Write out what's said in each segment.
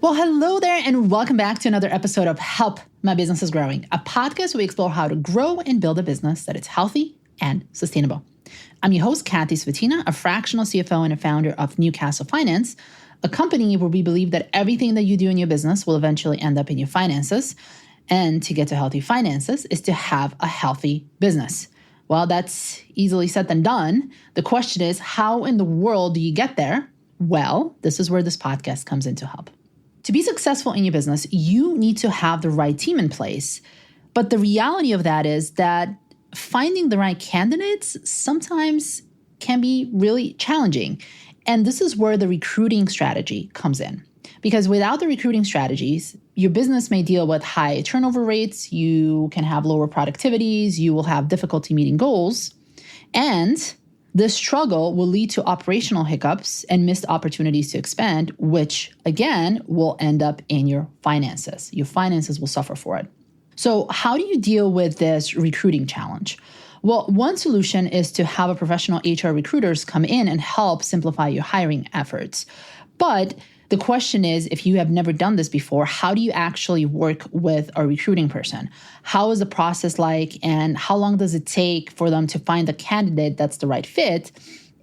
Well, hello there, and welcome back to another episode of Help My Business is Growing, a podcast where we explore how to grow and build a business that is healthy and sustainable. I'm your host, Kathy Svetina, a fractional CFO and a founder of Newcastle Finance, a company where we believe that everything that you do in your business will eventually end up in your finances. And to get to healthy finances is to have a healthy business. Well, that's easily said than done. The question is, how in the world do you get there? Well, this is where this podcast comes in to help. To be successful in your business, you need to have the right team in place. But the reality of that is that finding the right candidates sometimes can be really challenging. And this is where the recruiting strategy comes in. Because without the recruiting strategies, your business may deal with high turnover rates, you can have lower productivities, you will have difficulty meeting goals, and this struggle will lead to operational hiccups and missed opportunities to expand, which again will end up in your finances. Your finances will suffer for it. So how do you deal with this recruiting challenge? Well, one solution is to have a professional HR recruiters come in and help simplify your hiring efforts. But the question is, if you have never done this before, how do you actually work with a recruiting person? How is the process like, and how long does it take for them to find the candidate that's the right fit?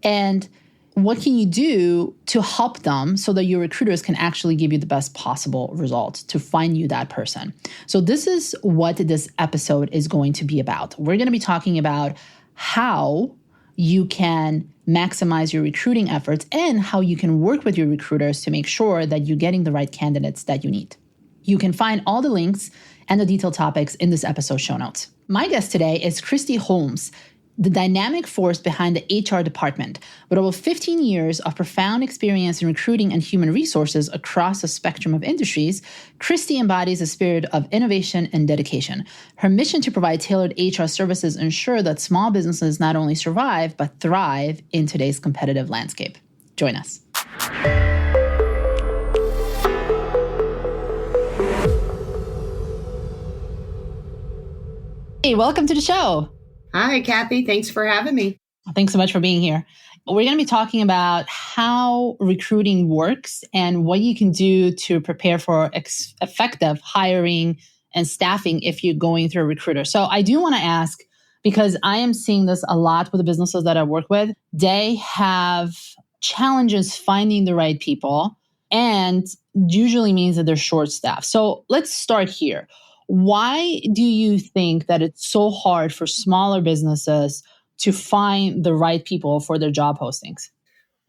And what can you do to help them so that your recruiters can actually give you the best possible result to find you that person? So this is what this episode is going to be about. We're going to be talking about how you can maximize your recruiting efforts and how you can work with your recruiters to make sure that you're getting the right candidates that you need. You can find all the links and the detailed topics in this episode show notes. My guest today is Kristie Holmes, the dynamic force behind the HR department. With over 15 years of profound experience in recruiting and human resources across a spectrum of industries, Kristie embodies a spirit of innovation and dedication. Her mission to provide tailored HR services ensure that small businesses not only survive, but thrive in today's competitive landscape. Join us. Hey, welcome to the show. Hi, Kathy. Thanks for having me. Thanks so much for being here. We're going to be talking about how recruiting works and what you can do to prepare for effective hiring and staffing if you're going through a recruiter. So I do want to ask, because I am seeing this a lot with the businesses that I work with, they have challenges finding the right people, and usually means that they're short-staffed. So let's start here. Why do you think that it's so hard for smaller businesses to find the right people for their job postings?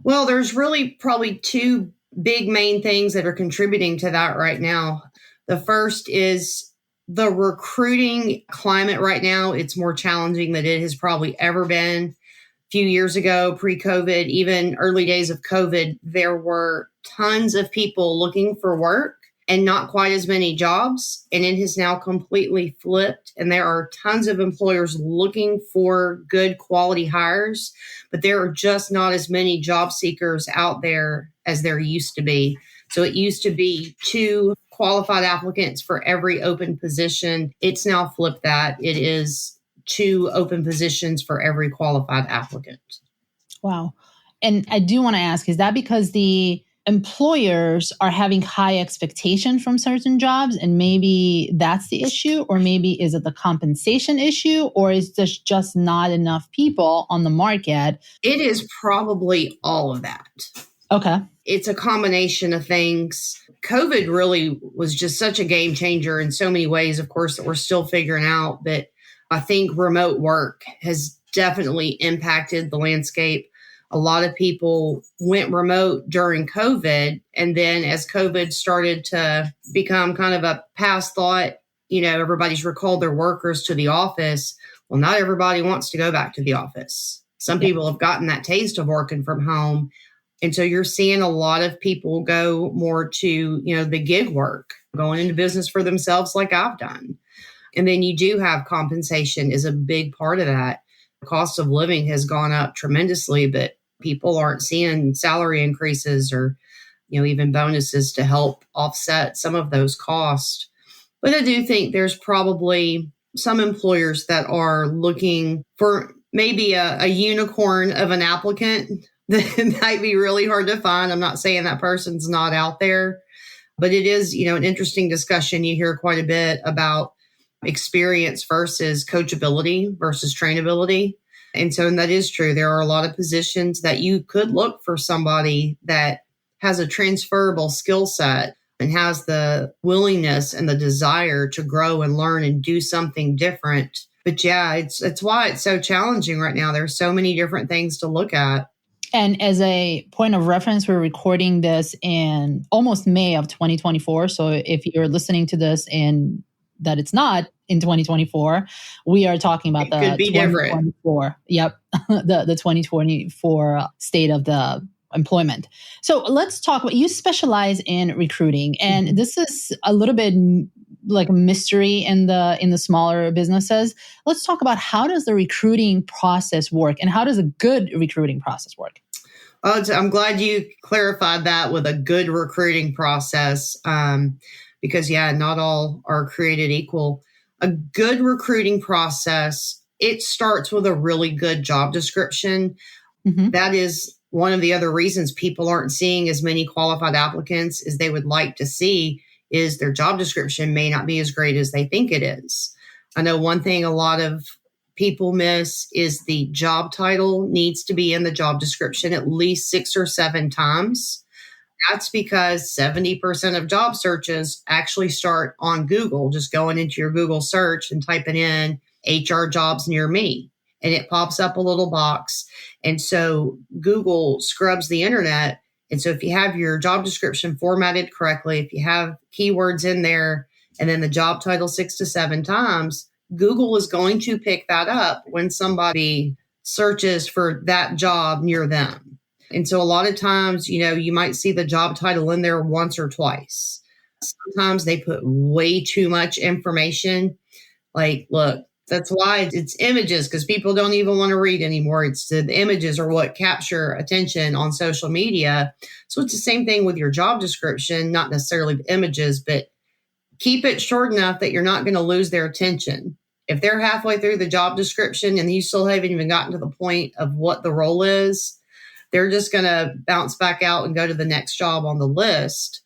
Well, there's really probably two big main things that are contributing to that right now. The first is the recruiting climate right now. It's more challenging than it has probably ever been. A few years ago, pre-COVID, even early days of COVID, there were tons of people looking for work and not quite as many jobs. And it has now completely flipped. And there are tons of employers looking for good quality hires, but there are just not as many job seekers out there as there used to be. So it used to be 2 qualified applicants for every open position. It's now flipped that. It is 2 open positions for every qualified applicant. Wow. And I do want to ask, is that because the employers are having high expectation from certain jobs and maybe that's the issue? Or maybe is it the compensation issue? Or is there just not enough people on the market? It is probably all of that. Okay. It's a combination of things. COVID really was just such a game changer in so many ways, of course, that we're still figuring out. But I think remote work has definitely impacted the landscape. A lot of people went remote during COVID. And then as COVID started to become kind of a past thought, everybody's recalled their workers to the office. Well, not everybody wants to go back to the office. Some people have gotten that taste of working from home. And so you're seeing a lot of people go more to, the gig work, going into business for themselves like I've done. And then you do have compensation is a big part of that. The cost of living has gone up tremendously, but people aren't seeing salary increases or, even bonuses to help offset some of those costs. But I do think there's probably some employers that are looking for maybe a unicorn of an applicant that might be really hard to find. I'm not saying that person's not out there, But it is, an interesting discussion. You hear quite a bit about experience versus coachability versus trainability. And that is true. There are a lot of positions that you could look for somebody that has a transferable skill set and has the willingness and the desire to grow and learn and do something different. But yeah, it's why it's so challenging right now. There's so many different things to look at. And as a point of reference, we're recording this in almost May of 2024. So if you're listening to this in that it's not in 2024, we are talking about the 2024. Different. Yep. the 2024 state of the employment. So let's talk about, you specialize in recruiting, and this is a little bit like a mystery in the smaller businesses. Let's talk about, how does the recruiting process work, and how does a good recruiting process work? Oh, I'm glad you clarified that with a good recruiting process, because not all are created equal. A good recruiting process, it starts with a really good job description. Mm-hmm. That is one of the other reasons people aren't seeing as many qualified applicants as they would like to see, is their job description may not be as great as they think it is. I know one thing a lot of people miss is the job title needs to be in the job description at least 6 or 7 times. That's because 70% of job searches actually start on Google, just going into your Google search and typing in HR jobs near me, and it pops up a little box. And so Google scrubs the internet. And so if you have your job description formatted correctly, if you have keywords in there, and then the job title 6 to 7 times, Google is going to pick that up when somebody searches for that job near them. And so a lot of times, you might see the job title in there once or twice. Sometimes they put way too much information. Like, look, that's why it's images, because people don't even want to read anymore. It's the images are what capture attention on social media. So it's the same thing with your job description, not necessarily the images, but keep it short enough that you're not going to lose their attention. If they're halfway through the job description and you still haven't even gotten to the point of what the role is, they're just going to bounce back out and go to the next job on the list.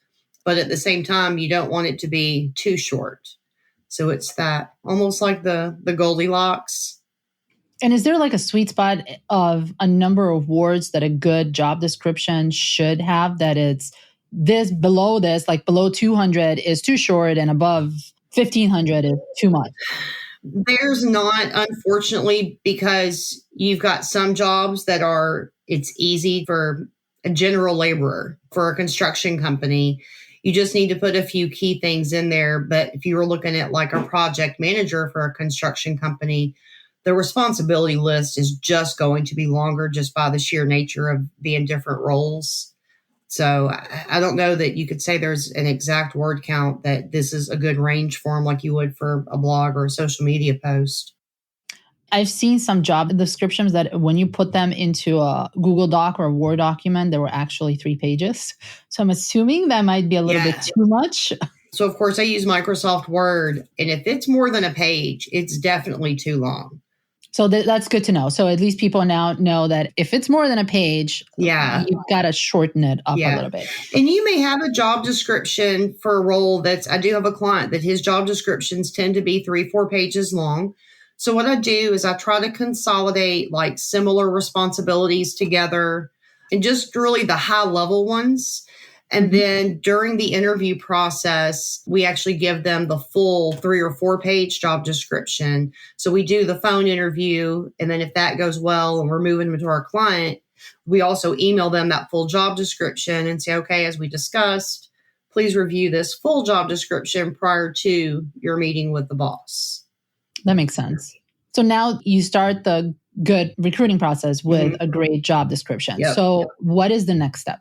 But at the same time, you don't want it to be too short. So it's that, almost like the Goldilocks. And is there like a sweet spot of a number of words that a good job description should have, that it's below this, like below 200 is too short and above 1500 is too much? There's not, unfortunately, because you've got some jobs that it's easy for a general laborer, for a construction company. You just need to put a few key things in there. But if you were looking at like a project manager for a construction company, the responsibility list is just going to be longer just by the sheer nature of being different roles. So I don't know that you could say there's an exact word count that this is a good range for them, like you would for a blog or a social media post. I've seen some job descriptions that when you put them into a Google Doc or a Word document, there were actually 3 pages. So I'm assuming that might be a little bit too much. So of course I use Microsoft Word, and if it's more than a page, it's definitely too long. So that's good to know. So at least people now know that if it's more than a page, you've got to shorten it up a little bit. And you may have a job description for a role I do have a client that his job descriptions tend to be 3-4 pages long. So what I do is I try to consolidate like similar responsibilities together, and just really the high level ones. And then during the interview process, we actually give them the full 3 or 4 page job description. So we do the phone interview. And then if that goes well and we're moving them to our client, we also email them that full job description and say, okay, as we discussed, please review this full job description prior to your meeting with the boss. That makes sense. So now you start the good recruiting process with a great job description. What is the next step?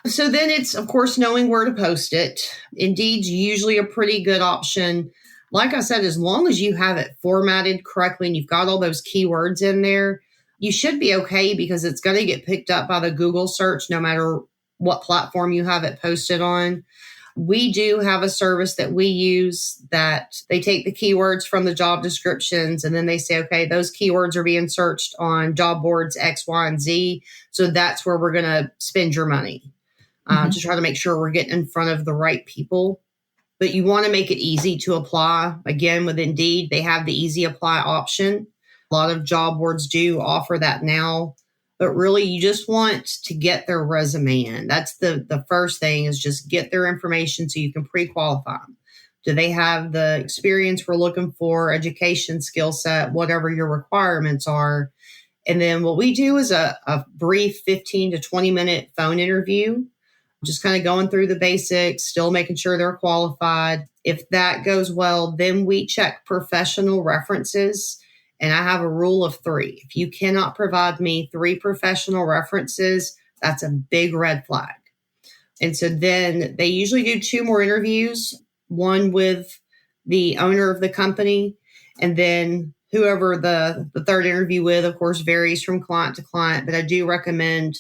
So then it's, of course, knowing where to post it. Indeed's usually a pretty good option. Like I said, as long as you have it formatted correctly and you've got all those keywords in there, you should be okay, because it's going to get picked up by the Google search no matter what platform you have it posted on. We do have a service that we use that they take the keywords from the job descriptions and then they say, okay, those keywords are being searched on job boards X, Y, and Z. So that's where we're going to spend your money. to try to make sure we're getting in front of the right people. But you want to make it easy to apply. Again, with Indeed, they have the easy apply option. A lot of job boards do offer that now. But really, you just want to get their resume in. That's the first thing, is just get their information so you can pre-qualify them. Do they have the experience we're looking for, education, skill set, whatever your requirements are? And then what we do is a brief 15 to 20 minute phone interview, just kind of going through the basics, still making sure they're qualified. If that goes well, then we check professional references. And I have a rule of 3. If you cannot provide me 3 professional references, that's a big red flag. And so then they usually do 2 more interviews, one with the owner of the company, and then whoever the third interview with, of course, varies from client to client. But I do recommend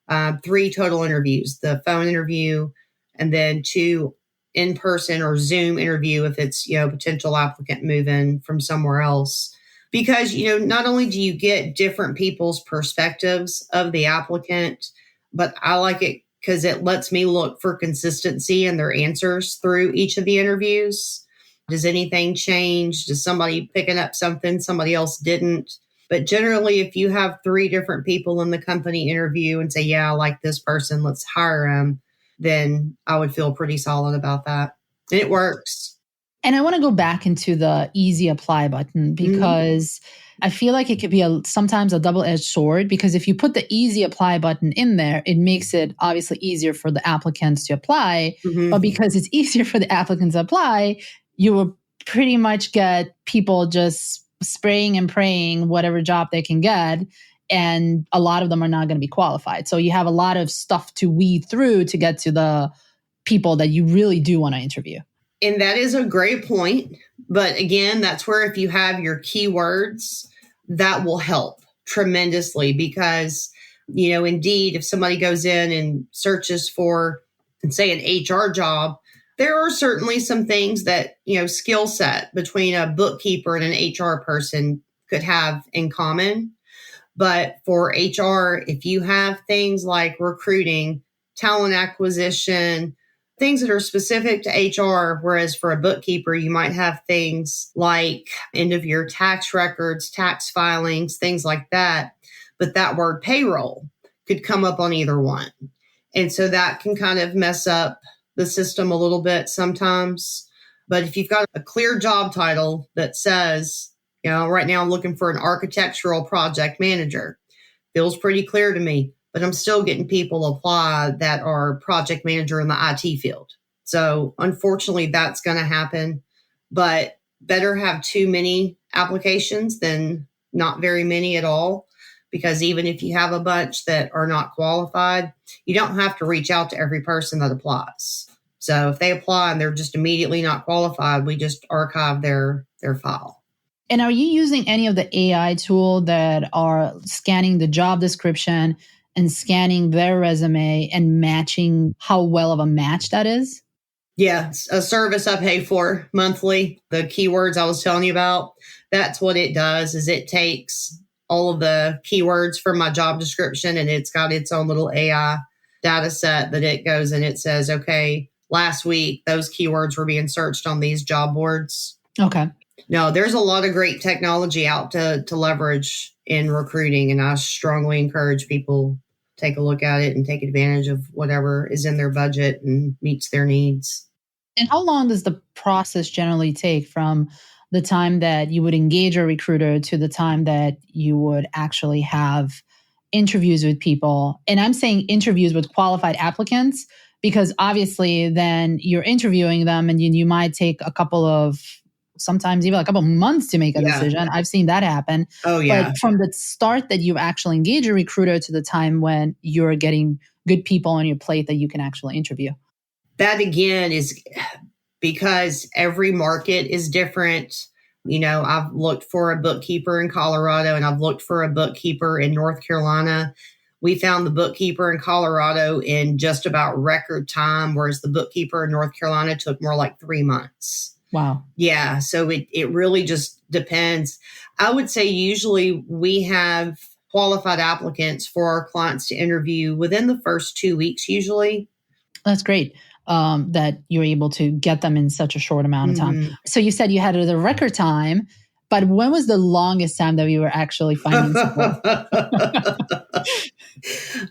3 total interviews, the phone interview, and then 2 in-person or Zoom interview if it's, potential applicant moving from somewhere else. Because, not only do you get different people's perspectives of the applicant, but I like it because it lets me look for consistency in their answers through each of the interviews. Does anything change? Does somebody picking up something somebody else didn't? But generally, if you have 3 different people in the company interview and say, yeah, I like this person, let's hire him, then I would feel pretty solid about that. And it works. And I want to go back into the easy apply button because I feel like it could be sometimes a double-edged sword, because if you put the easy apply button in there, it makes it obviously easier for the applicants to apply. But because it's easier for the applicants to apply, you will pretty much get people just spraying and praying whatever job they can get. And a lot of them are not going to be qualified. So you have a lot of stuff to weed through to get to the people that you really do want to interview. And that is a great point. But again, that's where if you have your keywords, that will help tremendously because, Indeed, if somebody goes in and searches for, say, an HR job, there are certainly some things that, skill set between a bookkeeper and an HR person could have in common. But for HR, if you have things like recruiting, talent acquisition, things that are specific to HR, whereas for a bookkeeper, you might have things like end of year tax records, tax filings, things like that. But that word payroll could come up on either one. And so that can kind of mess up the system a little bit sometimes. But if you've got a clear job title that says, right now I'm looking for an architectural project manager, feels pretty clear to me. But I'm still getting people apply that are project manager in the IT field. So unfortunately, that's going to happen. But better have too many applications than not very many at all. Because even if you have a bunch that are not qualified, you don't have to reach out to every person that applies. So if they apply and they're just immediately not qualified, we just archive their file. And are you using any of the AI tool that are scanning the job description and scanning their resume and matching how well of a match that is? Yeah, a service I pay for monthly, the keywords I was telling you about, that's what it does, is it takes all of the keywords from my job description and it's got its own little AI data set that it goes and it says, okay, last week, those keywords were being searched on these job boards. Okay. No, there's a lot of great technology out to leverage in recruiting, and I strongly encourage people take a look at it and take advantage of whatever is in their budget and meets their needs. And how long does the process generally take from the time that you would engage a recruiter to the time that you would actually have interviews with people? And I'm saying interviews with qualified applicants because obviously then you're interviewing them and you might take sometimes even a couple of months to make a decision. I've seen that happen. Oh, yeah. But from the start that you actually engage a recruiter to the time when you're getting good people on your plate that you can actually interview. That again is because every market is different. I've looked for a bookkeeper in Colorado and I've looked for a bookkeeper in North Carolina. We found the bookkeeper in Colorado in just about record time, whereas the bookkeeper in North Carolina took more like 3 months. Wow. Yeah. So it really just depends. I would say usually we have qualified applicants for our clients to interview within the first 2 weeks, usually. That's great that you're able to get them in such a short amount of time. So you said you had the record time, but when was the longest time that you were actually finding support?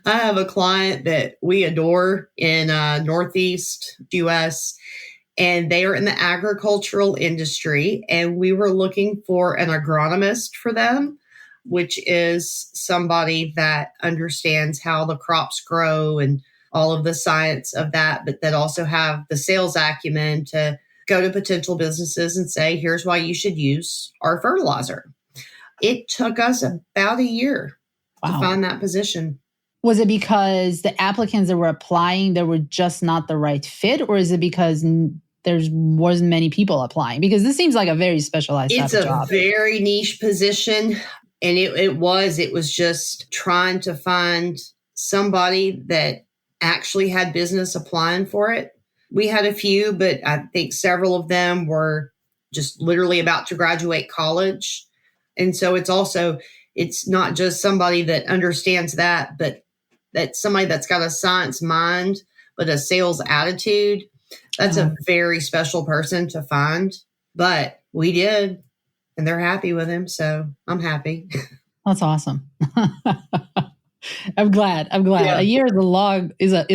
I have a client that we adore in Northeast US, and they are in the agricultural industry. And we were looking for an agronomist for them, which is somebody that understands how the crops grow and all of the science of that, but that also have the sales acumen to go to potential businesses and say, here's why you should use our fertilizer. It took us about a year to find that position. Was it because the applicants that were applying, they were just not the right fit? Or is it because there wasn't many people applying? Because this seems like a very specialized type of job. It's a very niche position. And it was just trying to find somebody that actually had business applying for it. We had a few, but I think several of them were just literally about to graduate college. And so it's not just somebody that understands that, but that's somebody that's got a science mind, but a sales attitude. That's a very special person to find. But we did, and they're happy with him. So I'm happy. That's awesome. I'm glad. Yeah. A year is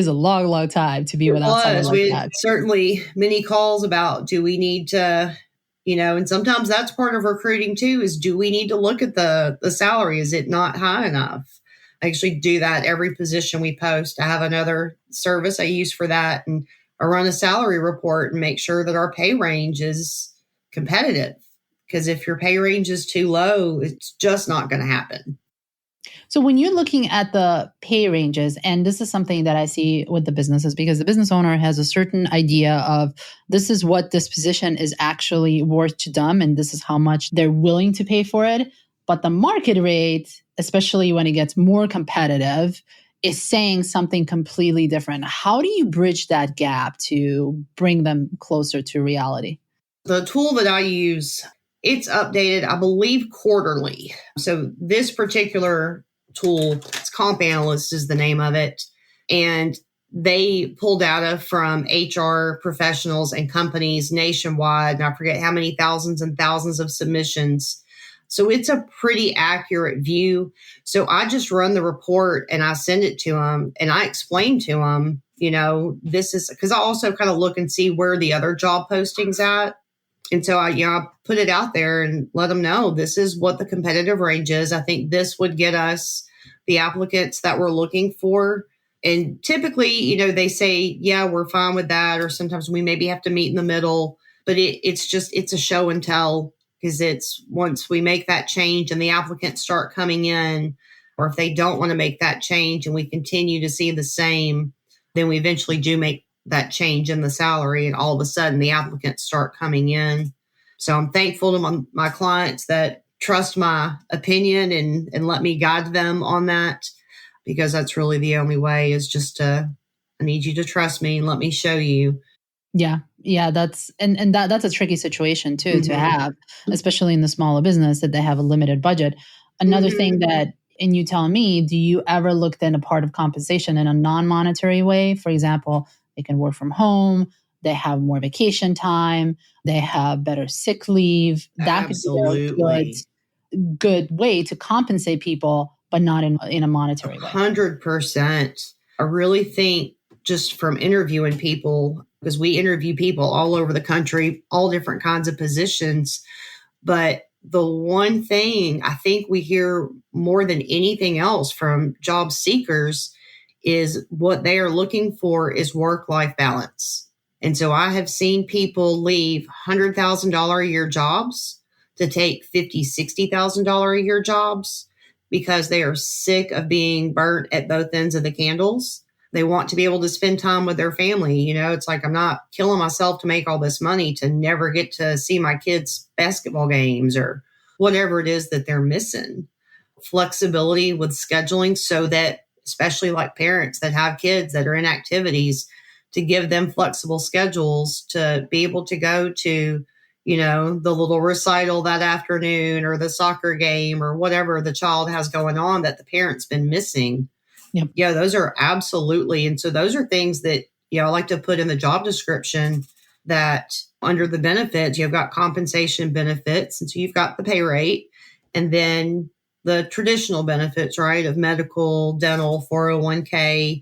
a long time to be without someone like that. Certainly many calls about, do we need to, and sometimes that's part of recruiting too, is do we need to look at the salary? Is it not high enough? I actually do that every position we post. I have another service I use for that, and I run a salary report and make sure that our pay range is competitive. Because if your pay range is too low, it's just not going to happen. So when you're looking at the pay ranges, and this is something that I see with the businesses, because the business owner has a certain idea of this is what this position is actually worth to them, and this is how much they're willing to pay for it. But the market rate, especially when it gets more competitive, is saying something completely different. How do you bridge that gap to bring them closer to reality? The tool that I use, it's updated, I believe, quarterly. So this particular tool, it's Comp Analyst is the name of it. And they pull data from HR professionals and companies nationwide. And I forget how many thousands and thousands of submissions. So it's a pretty accurate view. So I just run the report and I send it to them and I explain to them, this is because I also kind of look and see where the other job postings at. And so I put it out there and let them know this is what the competitive range is. I think this would get us the applicants that we're looking for. And typically, they say, yeah, we're fine with that. Or sometimes we maybe have to meet in the middle. But it's a show and tell, because it's once we make that change and the applicants start coming in, or if they don't want to make that change and we continue to see the same, then we eventually do make that change in the salary, and all of a sudden the applicants start coming in. So I'm thankful to my clients that trust my opinion and let me guide them on that, because that's really the only way, is just I need you to trust me and let me show you. Yeah, that's a tricky situation too, to have, especially in the smaller business that they have a limited budget. Another thing that, and you tell me, do you ever look then a part of compensation in a non-monetary way? For example, they can work from home, they have more vacation time, they have better sick leave. That Absolutely. could be a good way to compensate people, but not in a monetary way. 100%. I really think, just from interviewing people, because we interview people all over the country, all different kinds of positions. But the one thing I think we hear more than anything else from job seekers is what they are looking for is work-life balance. And so I have seen people leave $100,000 a year jobs to take $50,000, $60,000 a year jobs because they are sick of being burnt at both ends of the candles. They want to be able to spend time with their family. It's like, I'm not killing myself to make all this money to never get to see my kids' basketball games or whatever it is that they're missing. Flexibility with scheduling, so that, especially like parents that have kids that are in activities, to give them flexible schedules to be able to go to, the little recital that afternoon or the soccer game or whatever the child has going on that the parent's been missing. Yep. Yeah, those are absolutely. And so those are things that, I like to put in the job description that under the benefits, you've got compensation benefits. And so you've got the pay rate and then the traditional benefits, right, of medical, dental, 401k.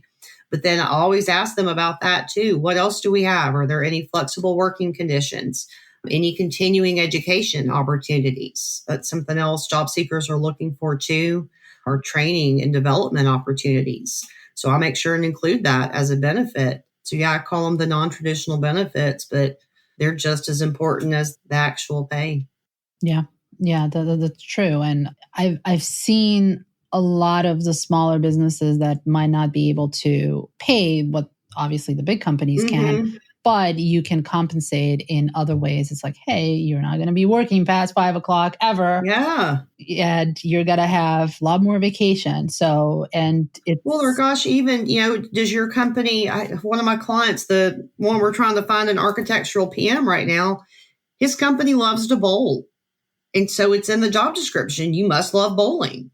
But then I always ask them about that too. What else do we have? Are there any flexible working conditions? Any continuing education opportunities? That's something else job seekers are looking for too, or training and development opportunities. So I make sure and include that as a benefit. So I call them the non-traditional benefits, but they're just as important as the actual pay. Yeah. Yeah, that's true. And I've seen a lot of the smaller businesses that might not be able to pay what obviously the big companies can, but you can compensate in other ways. It's like, hey, you're not going to be working past 5 o'clock ever. Yeah. And you're going to have a lot more vacation. So, and it's... Well, or gosh, even, does your company, one of my clients, the one we're trying to find an architectural PM right now, his company loves to bowl. And so it's in the job description. You must love bowling.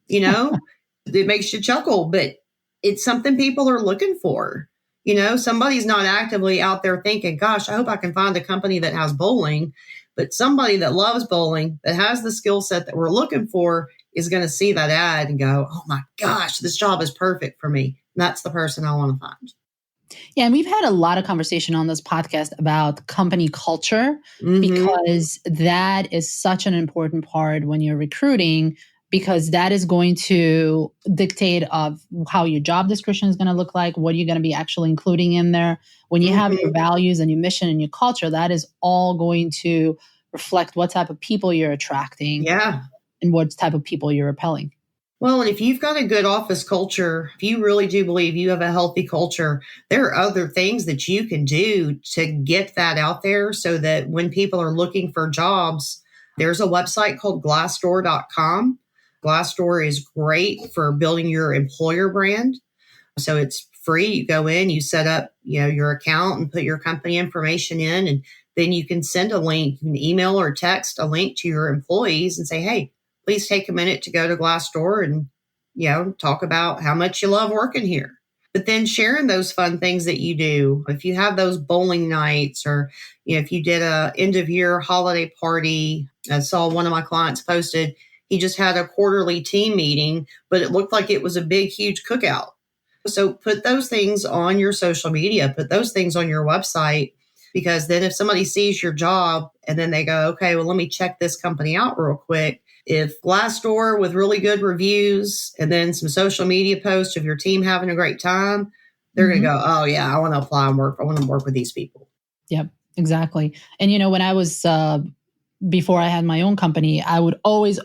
It makes you chuckle, but it's something people are looking for. Somebody's not actively out there thinking, gosh, I hope I can find a company that has bowling. But somebody that loves bowling, that has the skill set that we're looking for, is going to see that ad and go, oh my gosh, this job is perfect for me. And that's the person I want to find. Yeah, and we've had a lot of conversation on this podcast about company culture, because that is such an important part when you're recruiting, because that is going to dictate of how your job description is going to look like, what you're going to be actually including in there. When you have your values and your mission and your culture, that is all going to reflect what type of people you're attracting and what type of people you're repelling. Well, and if you've got a good office culture, if you really do believe you have a healthy culture, there are other things that you can do to get that out there so that when people are looking for jobs, there's a website called Glassdoor.com. Glassdoor is great for building your employer brand. So it's free. You go in, you set up, your account and put your company information in, and then you can send a link, you can email or text a link to your employees and say, hey, please take a minute to go to Glassdoor and, talk about how much you love working here. But then sharing those fun things that you do. If you have those bowling nights or, if you did a end of year holiday party, I saw one of my clients posted, he just had a quarterly team meeting, but it looked like it was a big, huge cookout. So put those things on your social media, put those things on your website, because then if somebody sees your job and then they go, okay, well, let me check this company out real quick. If Glassdoor with really good reviews and then some social media posts of your team having a great time, they're going to go, oh yeah, I want to apply and work. I want to work with these people. Yep, exactly. And when I was, before I had my own company, I would always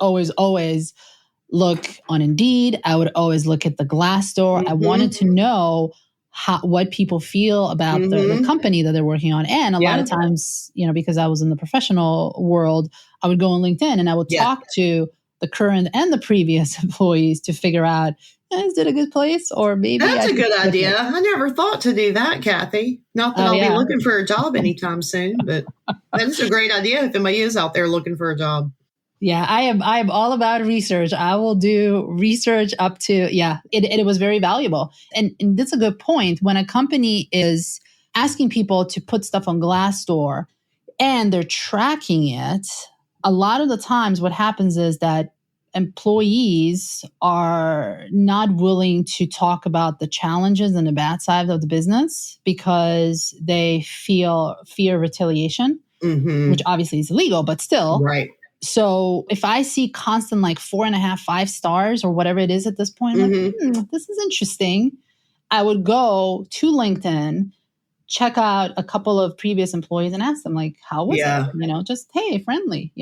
look on Indeed. I would always look at the Glassdoor. I wanted to know what people feel about the company that they're working on. And a lot of times, because I was in the professional world, I would go on LinkedIn and I would talk to the current and the previous employees to figure out, is it a good place? Or maybe that's a good idea. I never thought to do that, Kathy. Not that I'll be looking for a job anytime soon, but that is a great idea if anybody is out there looking for a job. Yeah, I am all about research. I will do research up to, it was very valuable. And that's a good point. When a company is asking people to put stuff on Glassdoor and they're tracking it, a lot of the times what happens is that employees are not willing to talk about the challenges and the bad side of the business because they fear retaliation, which obviously is illegal, but still. Right. So if I see constant 4.5, 5 stars or whatever it is at this point, I'm like, this is interesting. I would go to LinkedIn, check out a couple of previous employees and ask them how was it? Just, hey, friendly,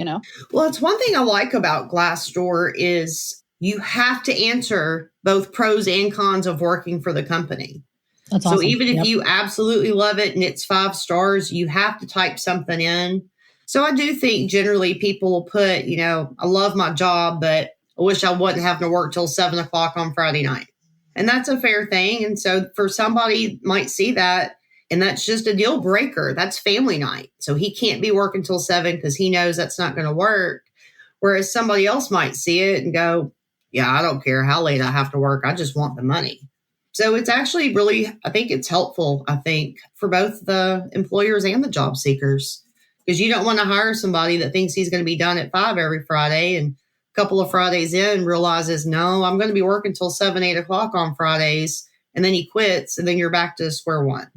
Well, it's one thing I like about Glassdoor is you have to answer both pros and cons of working for the company. That's awesome. So even if you absolutely love it and it's 5 stars, you have to type something in. So I do think generally people will put, I love my job, but I wish I wasn't having to work till 7 o'clock on Friday night. And that's a fair thing. And so for somebody might see that, and that's just a deal breaker. That's family night. So he can't be working till 7 because he knows that's not going to work. Whereas somebody else might see it and go, yeah, I don't care how late I have to work. I just want the money. So it's actually really, I think it's helpful, for both the employers and the job seekers. Because you don't want to hire somebody that thinks he's going to be done at 5 every Friday and a couple of Fridays in realizes, no, I'm going to be working till 7, 8 o'clock on Fridays. And then he quits and then you're back to square one.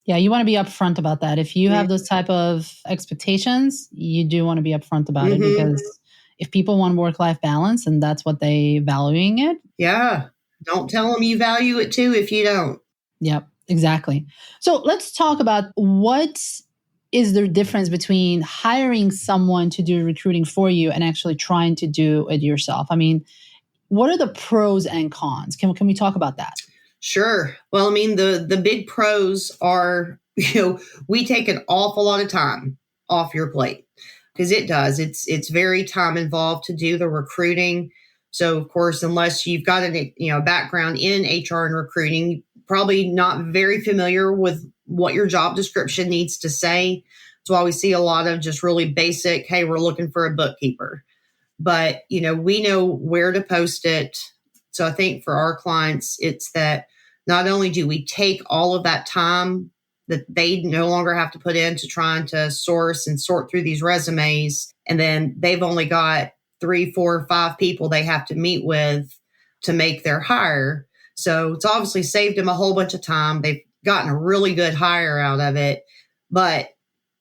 Yeah, you want to be upfront about that. If you have those type of expectations, you do want to be upfront about it, because if people want work-life balance and that's what they valuing it. Yeah. Don't tell them you value it too if you don't. Yep, exactly. So let's talk about what is the difference between hiring someone to do recruiting for you and actually trying to do it yourself. I mean, what are the pros and cons? Can we talk about that? Sure. Well, I mean, the big pros are, we take an awful lot of time off your plate, because it does. It's very time involved to do the recruiting. So, of course, unless you've got a background in HR and recruiting, probably not very familiar with what your job description needs to say. That's why we see a lot of just really basic, hey, we're looking for a bookkeeper. But, we know where to post it. So I think for our clients, it's that not only do we take all of that time that they no longer have to put into trying to source and sort through these resumes, and then they've only got 3, 4, 5 people they have to meet with to make their hire. So it's obviously saved them a whole bunch of time. They've gotten a really good hire out of it. But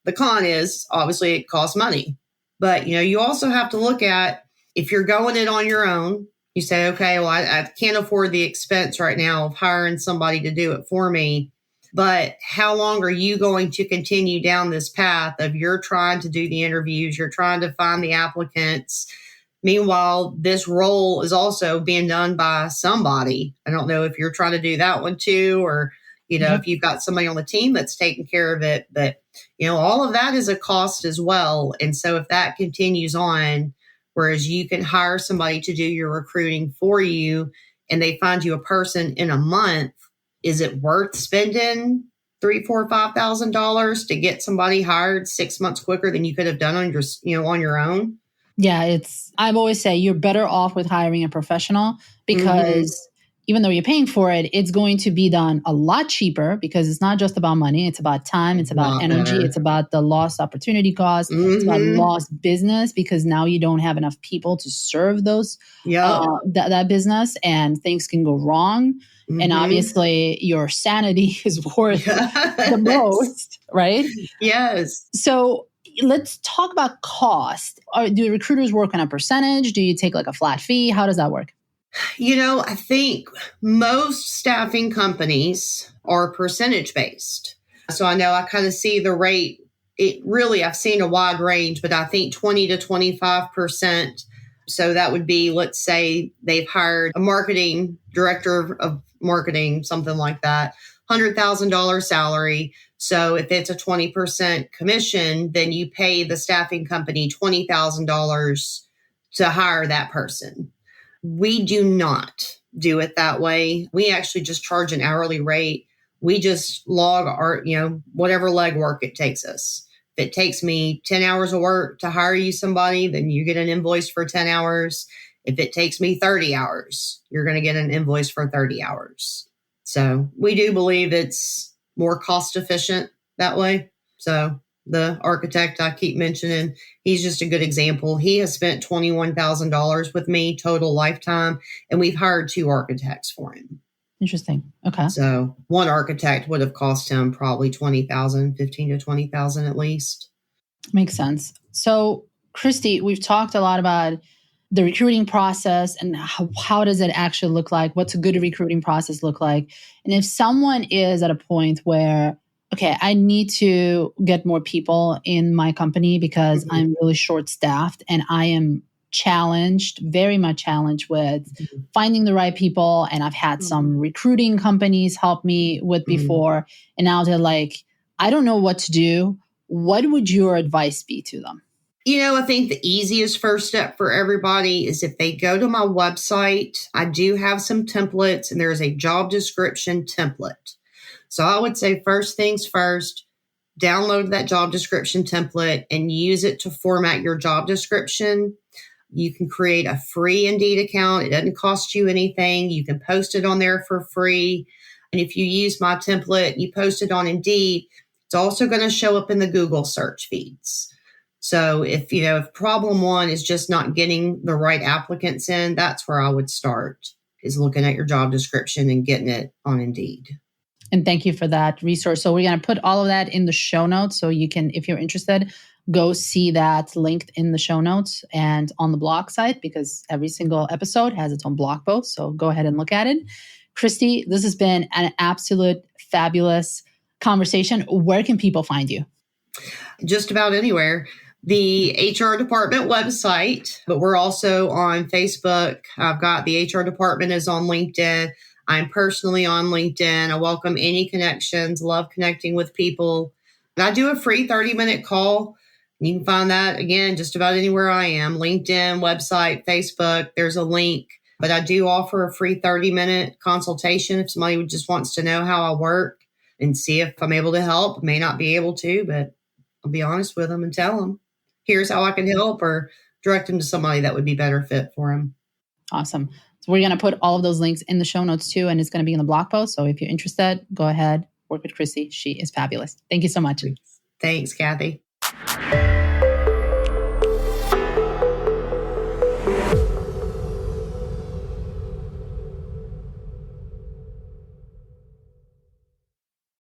the con is obviously it costs money. But, you also have to look at, if you're going it on your own, you say, okay, well, I can't afford the expense right now of hiring somebody to do it for me. But how long are you going to continue down this path of you're trying to do the interviews, you're trying to find the applicants? Meanwhile, this role is also being done by somebody. I don't know if you're trying to do that one too, or, if you've got somebody on the team that's taking care of it. But, all of that is a cost as well. And so if that continues on, whereas you can hire somebody to do your recruiting for you and they find you a person in a month, is it worth spending $3,000, $4,000, $5,000 to get somebody hired 6 months quicker than you could have done on your own? Yeah, I've always say you're better off with hiring a professional, because even though you're paying for it, it's going to be done a lot cheaper, because it's not just about money. It's about time. It's about energy. Better. It's about the lost opportunity cost. It's about lost business, because now you don't have enough people to serve those that business, and things can go wrong. And obviously your sanity is worth the most, right? Yes. So let's talk about cost. Do recruiters work on a percentage? Do you take like a flat fee? How does that work? I think most staffing companies are percentage based. So I know I kind of see the rate. I've seen a wide range, but I think 20 to 25%. So that would be, let's say they've hired a marketing director of marketing, something like that, $100,000 salary. So if it's a 20% commission, then you pay the staffing company $20,000 to hire that person. We do not do it that way. We actually just charge an hourly rate. We just log our, whatever legwork it takes us. If it takes me 10 hours of work to hire you somebody, then you get an invoice for 10 hours. If it takes me 30 hours, you're going to get an invoice for 30 hours. So we do believe it's more cost efficient that way. So the architect I keep mentioning, he's just a good example. He has spent $21,000 with me total lifetime, and we've hired 2 architects for him. Interesting. Okay. So one architect would have cost him probably $20,000, $15,000 to $20,000 at least. Makes sense. So, Kristie, we've talked a lot about the recruiting process and how does it actually look like? What's a good recruiting process look like? And if someone is at a point where, okay, I need to get more people in my company because I'm really short-staffed and I am challenged, very much challenged with finding the right people. And I've had some recruiting companies help me with before. And now they're like, I don't know what to do. What would your advice be to them? I think the easiest first step for everybody is if they go to my website, I do have some templates and there's a job description template. So I would say first things first, download that job description template and use it to format your job description. You can create a free Indeed account. It doesn't cost you anything. You can post it on there for free. And if you use my template, you post it on Indeed, it's also going to show up in the Google search feeds. So if problem one is just not getting the right applicants in, that's where I would start, is looking at your job description and getting it on Indeed. And thank you for that resource. So we're going to put all of that in the show notes. So you can, if you're interested, go see that linked in the show notes and on the blog site, because every single episode has its own blog post. So go ahead and look at it. Kristie, this has been an absolute fabulous conversation. Where can people find you? Just about anywhere. The HR department website, but we're also on Facebook. I've got the HR department is on LinkedIn. I'm personally on LinkedIn. I welcome any connections, love connecting with people. And I do a free 30-minute call. You can find that, again, just about anywhere I am. LinkedIn, website, Facebook, there's a link. But I do offer a free 30-minute consultation if somebody just wants to know how I work and see if I'm able to help. May not be able to, but I'll be honest with them and tell them, here's how I can help, or direct them to somebody that would be better fit for them. Awesome. So we're going to put all of those links in the show notes too, and it's going to be in the blog post. So if you're interested, go ahead, work with Kristie. She is fabulous. Thank you so much. Thanks, Kathy.